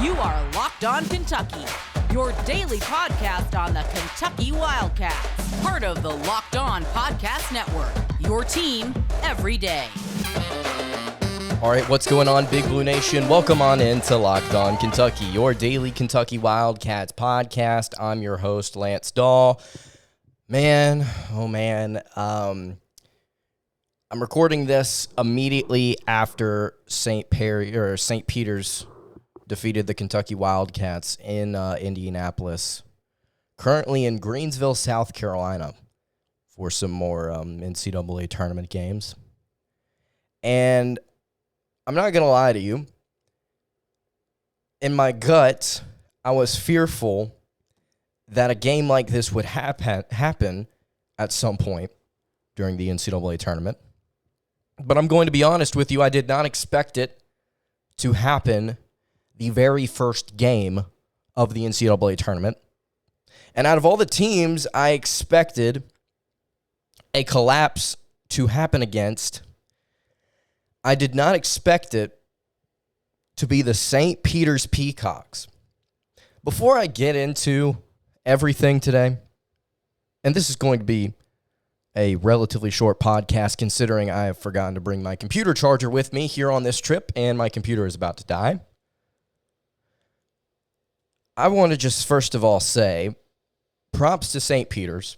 You are Locked On Kentucky, your daily podcast on the Kentucky Wildcats. Part of the Locked On Podcast Network, your team every day. All right, what's going on, Big Blue Nation? Welcome on into Locked On Kentucky, your daily Kentucky Wildcats podcast. I'm your host, Lance Dawe. Man, I'm recording this immediately after St. Peter's defeated the Kentucky Wildcats in Indianapolis. Currently in Greensville, South Carolina, for some more NCAA Tournament games. And I'm not going to lie to you. In my gut, I was fearful that a game like this would happen at some point during the NCAA Tournament. But I'm going to be honest with you, I did not expect it to happen the very first game of the NCAA Tournament. And out of all the teams I expected a collapse to happen against, I did not expect it to be the St. Peter's Peacocks. Before I get into everything today, and this is going to be a relatively short podcast considering I have forgotten to bring my computer charger with me here on this trip, and my computer is about to die. I want to just first of all say props to St. Peter's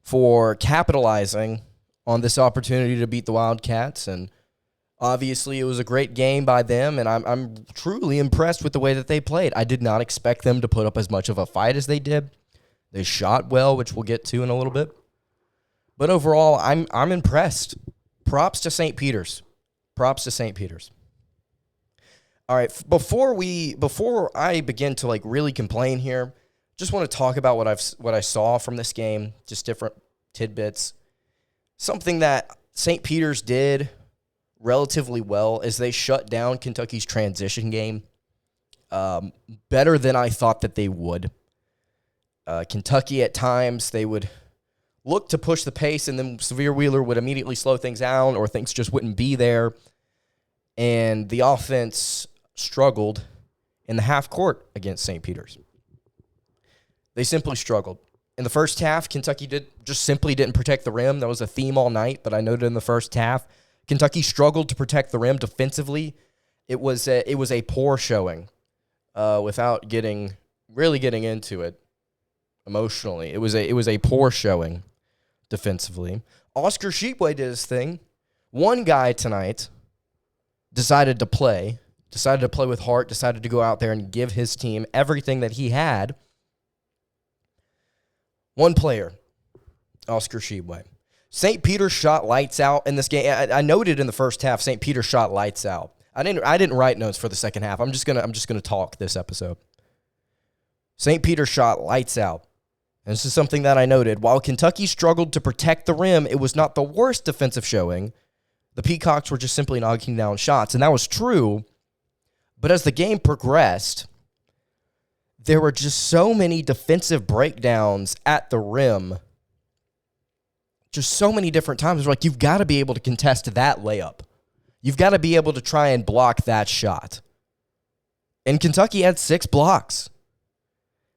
for capitalizing on this opportunity to beat the Wildcats, and obviously it was a great game by them, and I'm truly impressed with the way that they played. I did not expect them to put up as much of a fight as they did. They shot well, which we'll get to in a little bit. But overall, I'm impressed. Props to St. Peter's. Props to St. Peter's. All right, before I begin to really complain here, just want to talk about what I saw from this game, just different tidbits. Something that St. Peter's did relatively well is they shut down Kentucky's transition game better than I thought that they would. Kentucky at times, they would look to push the pace, and then Severe Wheeler would immediately slow things down, or things just wouldn't be there. And the offense struggled in the half court against St. Peter's. They simply struggled. In the first half, Kentucky simply didn't protect the rim. That was a theme all night, but I noted in the first half, Kentucky struggled to protect the rim defensively. It was a poor showing without really getting into it emotionally. It was a poor showing defensively. Oscar Tshiebwe did his thing. One guy tonight decided to play with heart, decided to go out there and give his team everything that he had. One player, Oscar Tshiebwe. St. Peter shot lights out in this game. I noted in the first half, St. Peter shot lights out. I didn't write notes for the second half. I'm just gonna talk this episode. St. Peter shot lights out. And this is something that I noted. While Kentucky struggled to protect the rim, it was not the worst defensive showing. The Peacocks were just simply knocking down shots, and that was true. But as the game progressed, there were just so many defensive breakdowns at the rim. Just so many different times. You've got to be able to contest that layup. You've got to be able to try and block that shot. And Kentucky had 6 blocks.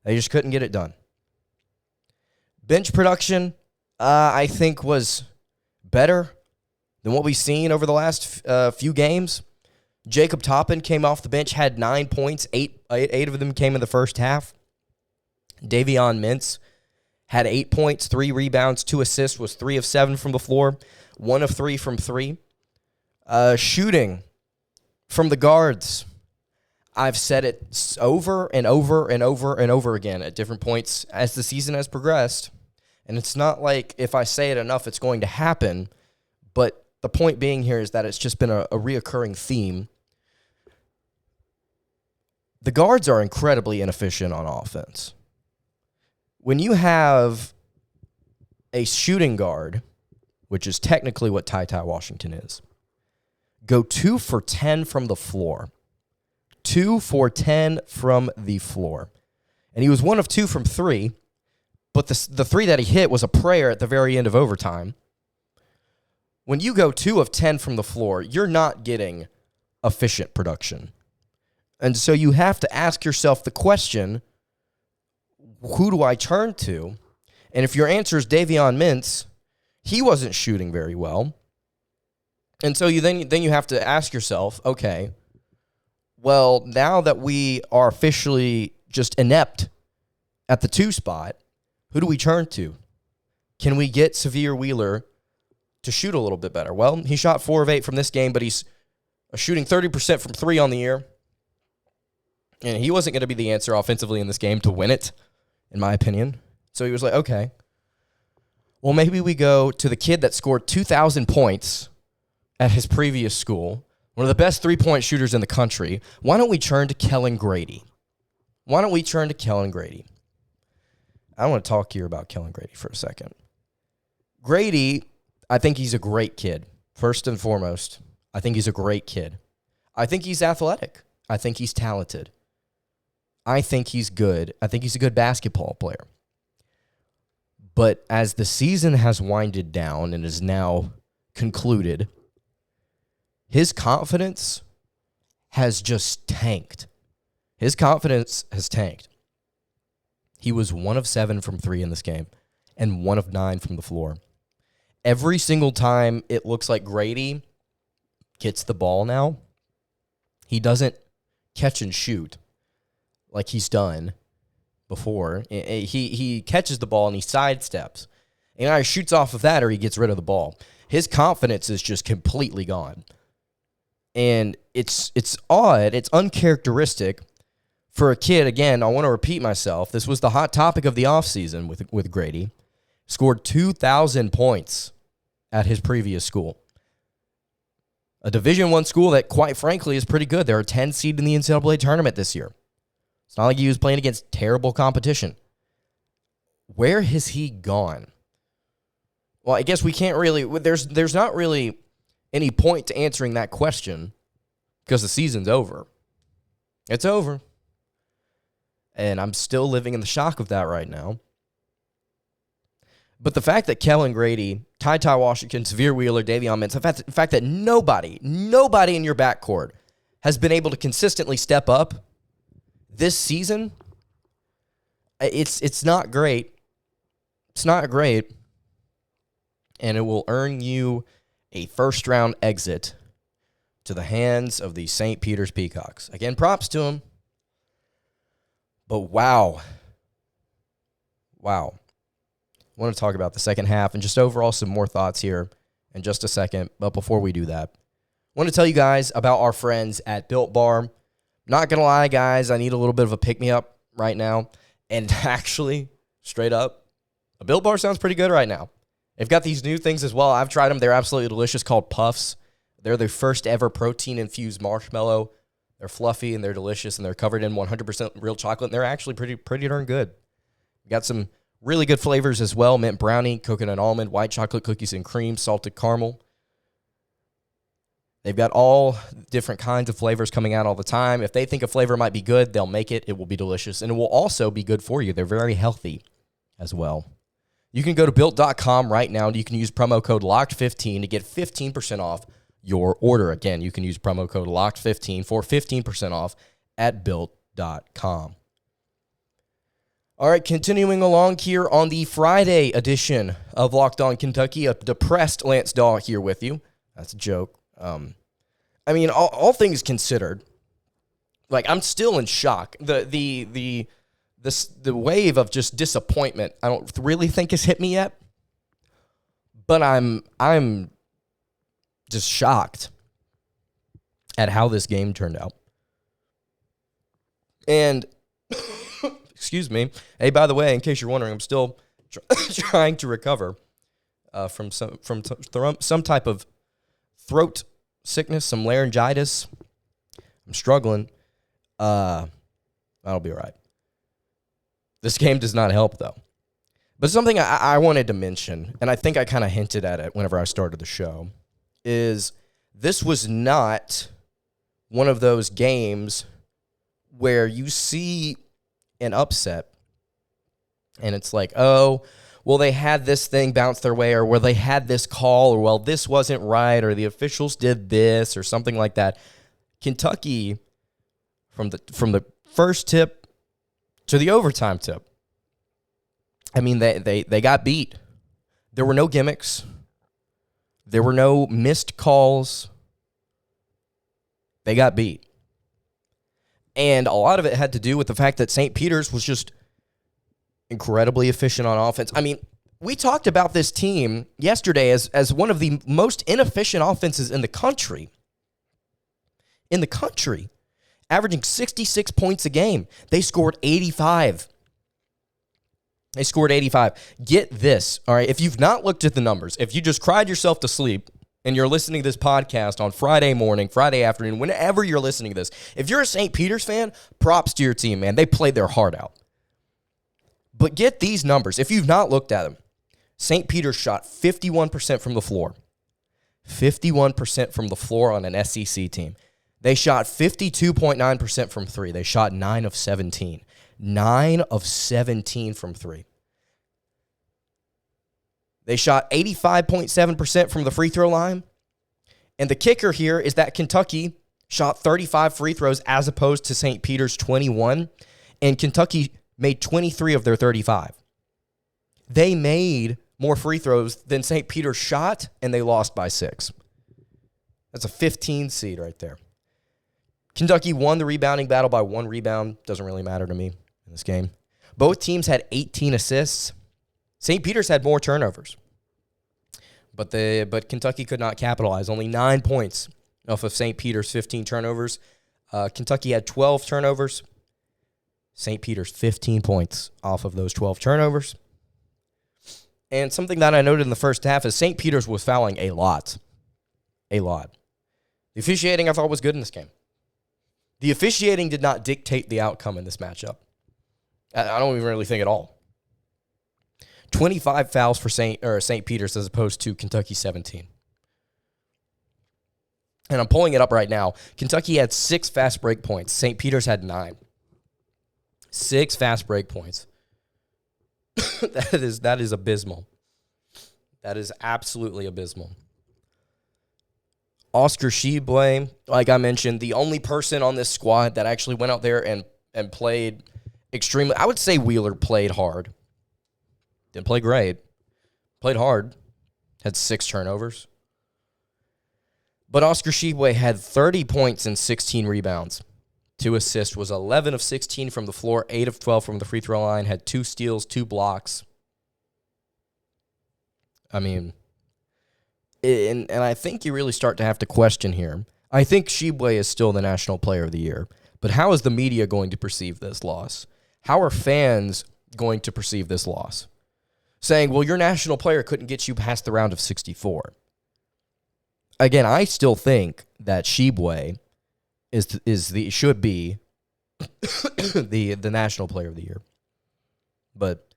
They just couldn't get it done. Bench production, I think, was better than what we've seen over the last few games. Jacob Toppin came off the bench, had 9 points. Eight of them came in the first half. Davion Mintz had 8 points, 3 rebounds, 2 assists, was 3 of 7 from the floor, 1 of 3 from 3. Shooting from the guards. I've said it over and over and over and over again at different points as the season has progressed. And it's not like if I say it enough, it's going to happen. But the point being here is that it's just been a reoccurring theme. The guards are incredibly inefficient on offense. When you have a shooting guard, which is technically what Ty Washington is, go 2 for 10 from the floor. 2 for 10 from the floor. And he was 1 of 2 from 3, but the 3 that he hit was a prayer at the very end of overtime. When you go 2 of 10 from the floor, you're not getting efficient production. And so you have to ask yourself the question, who do I turn to? And if your answer is Davion Mintz, he wasn't shooting very well. And so then you have to ask yourself, okay, well, now that we are officially just inept at the 2 spot, who do we turn to? Can we get Sahvir Wheeler to shoot a little bit better? Well, he shot 4 of 8 from this game, but he's shooting 30% from 3 on the year. And he wasn't going to be the answer offensively in this game to win it, in my opinion. So he was like, okay, well, maybe we go to the kid that scored 2,000 points at his previous school, one of the best 3-point shooters in the country. Why don't we turn to Kellen Grady? I want to talk here about Kellen Grady for a second. Grady, I think he's a great kid. First and foremost, I think he's a great kid. I think he's athletic. I think he's talented. I think he's good. I think he's a good basketball player. But as the season has winded down and is now concluded, his confidence has just tanked. His confidence has tanked. He was 1 of 7 from 3 in this game and 1 of 9 from the floor. Every single time it looks like Grady gets the ball now, he doesn't catch and shoot like he's done before. He catches the ball and he sidesteps. And either shoots off of that or he gets rid of the ball. His confidence is just completely gone. And it's odd, it's uncharacteristic for a kid. Again, I want to repeat myself. This was the hot topic of the offseason with Grady. Scored 2,000 points at his previous school. A Division I school that, quite frankly, is pretty good. They're a 10 seed in the NCAA Tournament this year. It's not like he was playing against terrible competition. Where has he gone? Well, I guess we can't really... There's not really any point to answering that question because the season's over. It's over. And I'm still living in the shock of that right now. But the fact that Kellen Grady, Ty Washington, Sahvir Wheeler, Davion Mintz, the fact that nobody in your backcourt has been able to consistently step up this season, it's not great. It's not great. And it will earn you a first-round exit to the hands of the St. Peter's Peacocks. Again, props to him. But wow. I want to talk about the second half and just overall some more thoughts here in just a second. But before we do that, I want to tell you guys about our friends at Built Bar. Not going to lie, guys, I need a little bit of a pick-me-up right now. And actually, straight up, a Built Bar sounds pretty good right now. They've got these new things as well. I've tried them. They're absolutely delicious, called Puffs. They're their first ever protein-infused marshmallow. They're fluffy and they're delicious, and they're covered in 100% real chocolate, and they're actually pretty darn good. We got some really good flavors as well: mint brownie, coconut almond, white chocolate cookies and cream, salted caramel. They've got all different kinds of flavors coming out all the time. If they think a flavor might be good, they'll make it. It will be delicious, and it will also be good for you. They're very healthy as well. You can go to Built.com right now, and you can use promo code LOCKED15 to get 15% off your order. Again, you can use promo code LOCKED15 for 15% off at Built.com. All right, continuing along here on the Friday edition of Locked On Kentucky, a depressed Lance Dawe here with you. That's a joke. I mean, all things considered, like, I'm still in shock. The wave of just disappointment, I don't really think has hit me yet, but I'm just shocked at how this game turned out. And excuse me. Hey, by the way, in case you're wondering, I'm still trying to recover from some type of throat sickness, some laryngitis. I'm struggling. That'll be all right. This game does not help, though. But something I wanted to mention, and I think I kind of hinted at it whenever I started the show, is this was not one of those games where you see an upset and it's like, oh, well, they had this thing bounce their way, or well, they had this call, or well, this wasn't right, or the officials did this, or something like that. Kentucky, from the first tip to the overtime tip. I mean, they got beat. There were no gimmicks. There were no missed calls. They got beat. And a lot of it had to do with the fact that St. Peter's was just incredibly efficient on offense. I mean, we talked about this team yesterday as one of the most inefficient offenses in the country. In the country. Averaging 66 points a game. They scored 85. They scored 85. Get this, all right? If you've not looked at the numbers, if you just cried yourself to sleep and you're listening to this podcast on Friday morning, Friday afternoon, whenever you're listening to this, if you're a St. Peter's fan, props to your team, man. They played their heart out. But get these numbers. If you've not looked at them, St. Peter's shot 51% from the floor. 51% from the floor on an SEC team. They shot 52.9% from three. They shot 9 of 17. 9 of 17 from three. They shot 85.7% from the free throw line. And the kicker here is that Kentucky shot 35 free throws as opposed to St. Peter's 21. And Kentucky made 23 of their 35. They made more free throws than St. Peter's shot, and they lost by 6. That's a 15 seed right there. Kentucky won the rebounding battle by 1 rebound. Doesn't really matter to me in this game. Both teams had 18 assists. St. Peter's had more turnovers. But Kentucky could not capitalize. Only 9 points off of St. Peter's 15 turnovers. Kentucky had 12 turnovers. St. Peter's 15 points off of those 12 turnovers. And something that I noted in the first half is St. Peter's was fouling a lot. A lot. The officiating I thought was good in this game. The officiating did not dictate the outcome in this matchup. I don't even really think at all. 25 fouls for St. Peter's as opposed to Kentucky 17. And I'm pulling it up right now. Kentucky had 6 fast break points. St. Peter's had 9. 6 fast break points. That is abysmal. That is absolutely abysmal. Oscar Tshiebwe, like I mentioned, the only person on this squad that actually went out there and played extremely. I would say Wheeler played hard. Didn't play great. Played hard. Had 6 turnovers. But Oscar Tshiebwe had 30 points and 16 rebounds. 2 assists, was 11 of 16 from the floor, 8 of 12 from the free throw line, had 2 steals, 2 blocks. I mean, and I think you really start to have to question here. I think Tshiebwe is still the National Player of the Year, but how is the media going to perceive this loss? How are fans going to perceive this loss? Saying, well, your national player couldn't get you past the round of 64. Again, I still think that Tshiebwe should be the National Player of the Year. But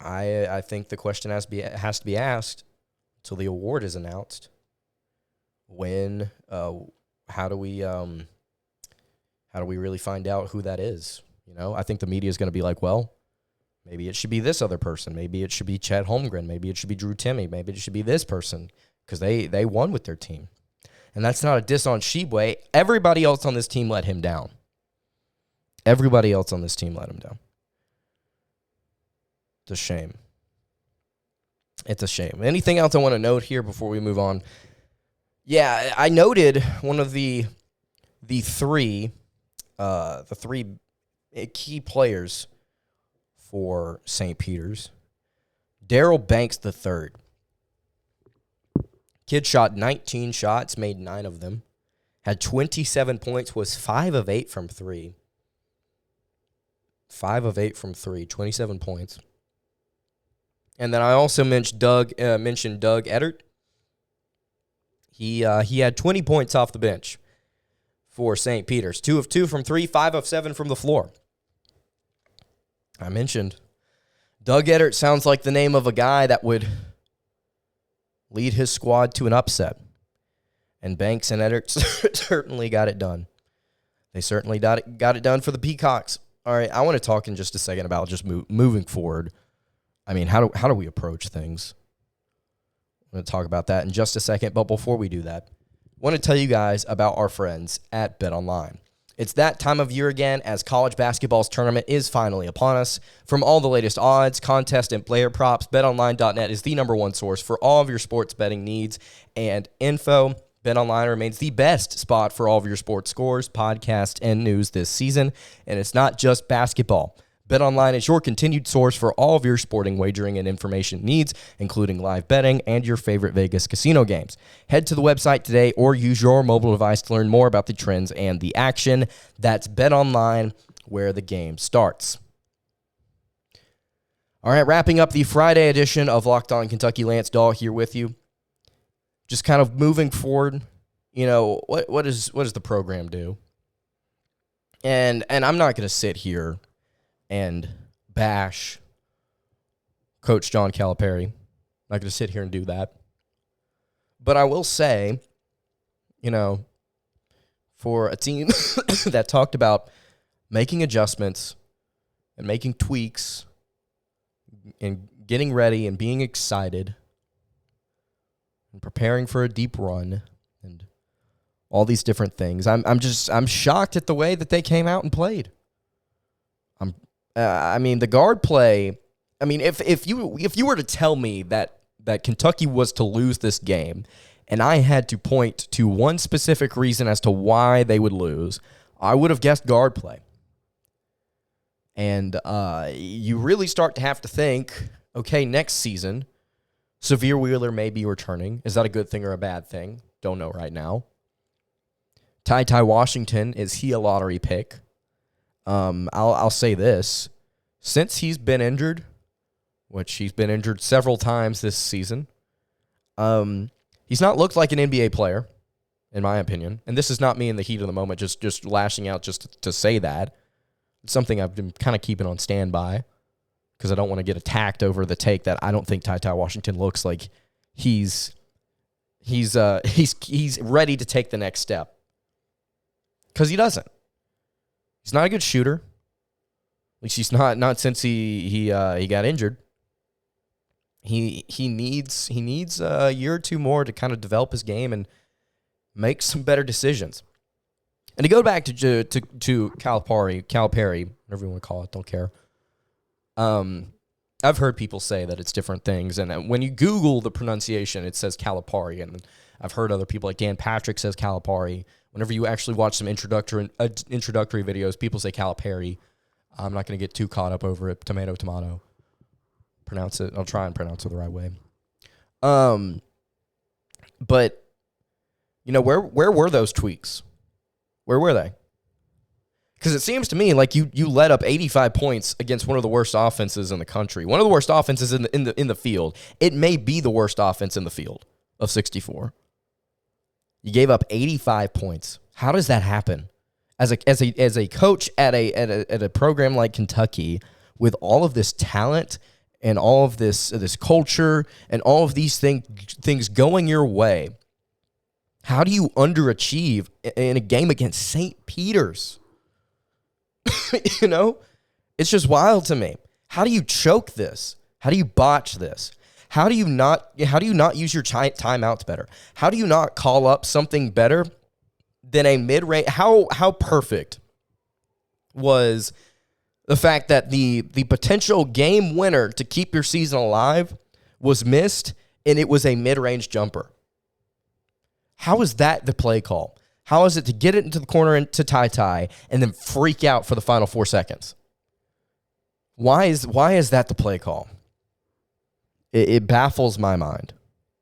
I think the question has to be asked until the award is announced. When how do we really find out who that is? You know, I think the media is going to be like, well, maybe it should be this other person. Maybe it should be Chet Holmgren. Maybe it should be Drew Timme. Maybe it should be this person because they won with their team. And that's not a diss on Tshiebwe. Everybody else on this team let him down. Everybody else on this team let him down. It's a shame. It's a shame. Anything else I want to note here before we move on? Yeah, I noted one of the three key players for St. Peter's. Daryl Banks III. Kid shot 19 shots, made 9 of them. Had 27 points, was 5 of 8 from 3. 5 of 8 from 3, 27 points. And then I also mentioned Doug Edert. He had 20 points off the bench for St. Peter's. 2 of 2 from 3, 5 of 7 from the floor. I mentioned Doug Edert sounds like the name of a guy that would lead his squad to an upset. And Banks and Edert certainly got it done. They certainly got it done for the Peacocks. All right, I want to talk in just a second about just moving forward. I mean, how do we approach things? I'm going to talk about that in just a second. But before we do that, I want to tell you guys about our friends at BetOnline. It's that time of year again as college basketball's tournament is finally upon us. From all the latest odds, contests, and player props, betonline.net is the number one source for all of your sports betting needs and info. BetOnline remains the best spot for all of your sports scores, podcasts, and news this season. And it's not just basketball. BetOnline is your continued source for all of your sporting wagering and information needs, including live betting and your favorite Vegas casino games. Head to the website today or use your mobile device to learn more about the trends and the action. That's BetOnline, where the game starts. All right, wrapping up the Friday edition of Locked On Kentucky. Lance Dawe here with you. Just kind of moving forward, what does the program do? And I'm not going to sit here and bash Coach John Calipari. I'm not going to sit here and do that. But I will say, for a team that talked about making adjustments and making tweaks and getting ready and being excited and preparing for a deep run and all these different things, I'm shocked at the way that they came out and played. The guard play. If you were to tell me that Kentucky was to lose this game, and I had to point to one specific reason as to why they would lose, I would have guessed guard play. And you really start to have to think, okay, next season, Severe Wheeler may be returning. Is that a good thing or a bad thing? Don't know right now. Ty Washington, is he a lottery pick? I'll say this. Since he's been injured, which he's been injured several times this season, he's not looked like an NBA player, in my opinion. And this is not me in the heat of the moment, just lashing out just to say that. It's something I've been kind of keeping on standby because I don't want to get attacked over the take that I don't think Ty Washington looks like he's ready to take the next step. Because he doesn't. He's not a good shooter. At least he's not since he got injured. He needs a year or two more to kind of develop his game and make some better decisions. And to go back to Calipari, whatever you want to call it, don't care. I've heard people say that it's different things, and when you Google the pronunciation, it says Calipari, and I've heard other people like Dan Patrick says Calipari. Whenever you actually watch some introductory videos, people say Calipari. I'm not going to get too caught up over it. Tomato. Pronounce it. I'll try and pronounce it the right way. But where were those tweaks? Where were they? Because it seems to me like you let up 85 points against one of the worst offenses in the country. One of the worst offenses in the field. It may be the worst offense in the field of 64. You gave up 85 points. How does that happen? As a coach at a program like Kentucky, with all of this talent and all of this culture and all of these things going your way, how do you underachieve in a game against St. Peter's? It's just wild to me. How do you choke this? How do you botch this? How do you not use your timeouts better? How do you not call up something better than a mid-range? How perfect was the fact that the potential game winner to keep your season alive was missed, and it was a mid-range jumper? How is that the play call? How is it to get it into the corner and to Ty and then freak out for the final 4 seconds? Why is that the play call? It baffles my mind.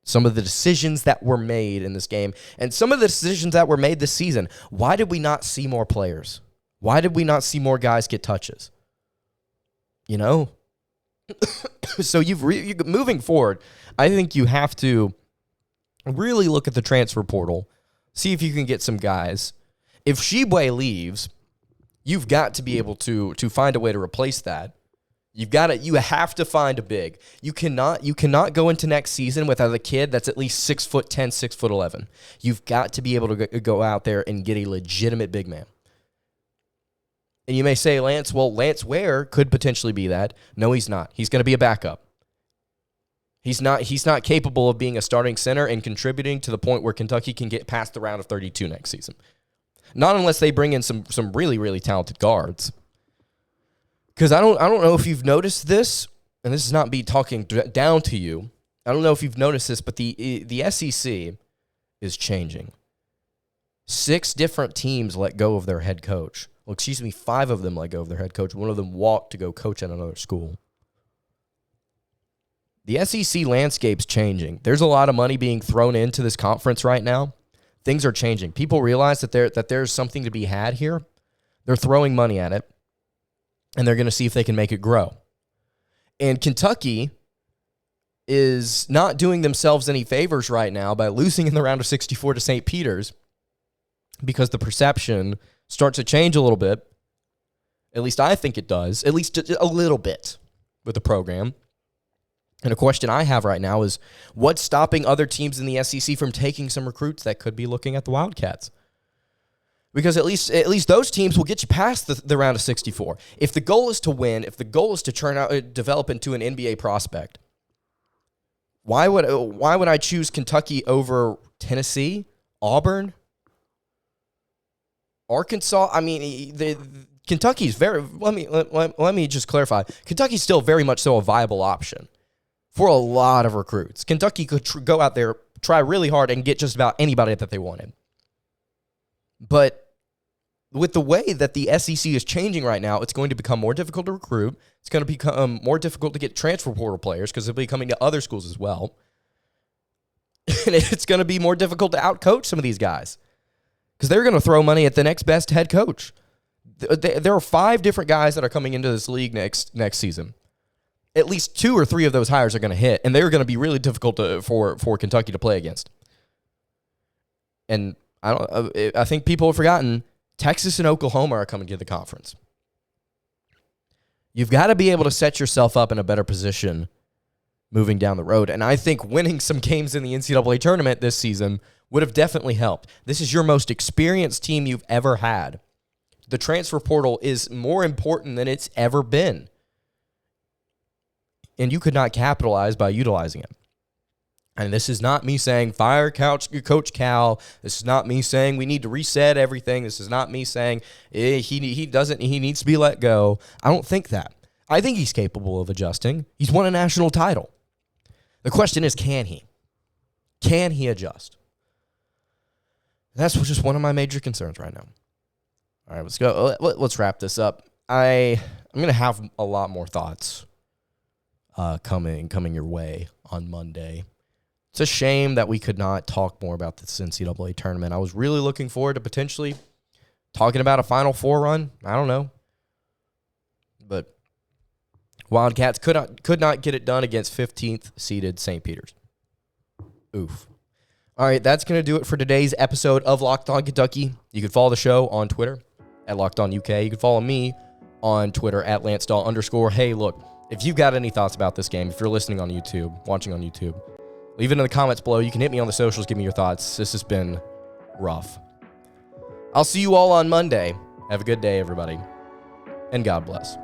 Some of the decisions that were made in this game and some of the decisions that were made this season. Why did we not see more players? Why did we not see more guys get touches? So moving forward, I think you have to really look at the transfer portal, see if you can get some guys. If Shibwe leaves, you've got to be able to find a way to replace that. You have to find a big. You cannot go into next season without a kid that's at least 6'10", 6'11". You've got to be able to go out there and get a legitimate big man. And you may say, Lance Ware could potentially be that. No, he's not. He's going to be a backup. He's not capable of being a starting center and contributing to the point where Kentucky can get past the round of 32 next season. Not unless they bring in some really, really talented guards. Because I don't know if you've noticed this, and this is not me talking down to you. I don't know if you've noticed this, but the SEC is changing. 6 different teams let go of their head coach. Well, 5 of them let go of their head coach. One of them walked to go coach at another school. The SEC landscape's changing. There's a lot of money being thrown into this conference right now. Things are changing. People realize that there's something to be had here. They're throwing money at it, and they're going to see if they can make it grow. And Kentucky is not doing themselves any favors right now by losing in the round of 64 to St. Peter's, because the perception starts to change a little bit. At least I think it does. At least a little bit with the program. And a question I have right now is, what's stopping other teams in the SEC from taking some recruits that could be looking at the Wildcats? Because at least those teams will get you past the round of 64. If the goal is to win, if the goal is to develop into an NBA prospect, why would I choose Kentucky over Tennessee, Auburn, Arkansas? I mean, Kentucky's very. Let me just clarify. Kentucky's still very much so a viable option for a lot of recruits. Kentucky could go out there, try really hard, and get just about anybody that they wanted. But with the way that the SEC is changing right now, it's going to become more difficult to recruit. It's going to become more difficult to get transfer portal players because they'll be coming to other schools as well. And it's going to be more difficult to outcoach some of these guys because they're going to throw money at the next best head coach. There are 5 different guys that are coming into this league next season. At least 2 or 3 of those hires are going to hit, and they're going to be really difficult for Kentucky to play against. And I think people have forgotten Texas and Oklahoma are coming to the conference. You've got to be able to set yourself up in a better position moving down the road. And I think winning some games in the NCAA tournament this season would have definitely helped. This is your most experienced team you've ever had. The transfer portal is more important than it's ever been. And you could not capitalize by utilizing it. And this is not me saying fire Coach Cal. This is not me saying we need to reset everything. This is not me saying he needs to be let go. I don't think that. I think he's capable of adjusting. He's won a national title. The question is, can he? Can he adjust? That's just one of my major concerns right now. All right, let's go. Let's wrap this up. I'm going to have a lot more thoughts coming your way on Monday. It's a shame that we could not talk more about this NCAA tournament. I was really looking forward to potentially talking about a Final Four run. I don't know. But Wildcats could not get it done against 15th seeded St. Peter's. Oof. All right, that's going to do it for today's episode of Locked On Kentucky. You can follow the show on Twitter at Locked On UK. You can follow me on Twitter at @LanceDawe_. Hey, look, if you've got any thoughts about this game, if you're listening on YouTube, watching on YouTube, leave it in the comments below. You can hit me on the socials. Give me your thoughts. This has been rough. I'll see you all on Monday. Have a good day, everybody. And God bless.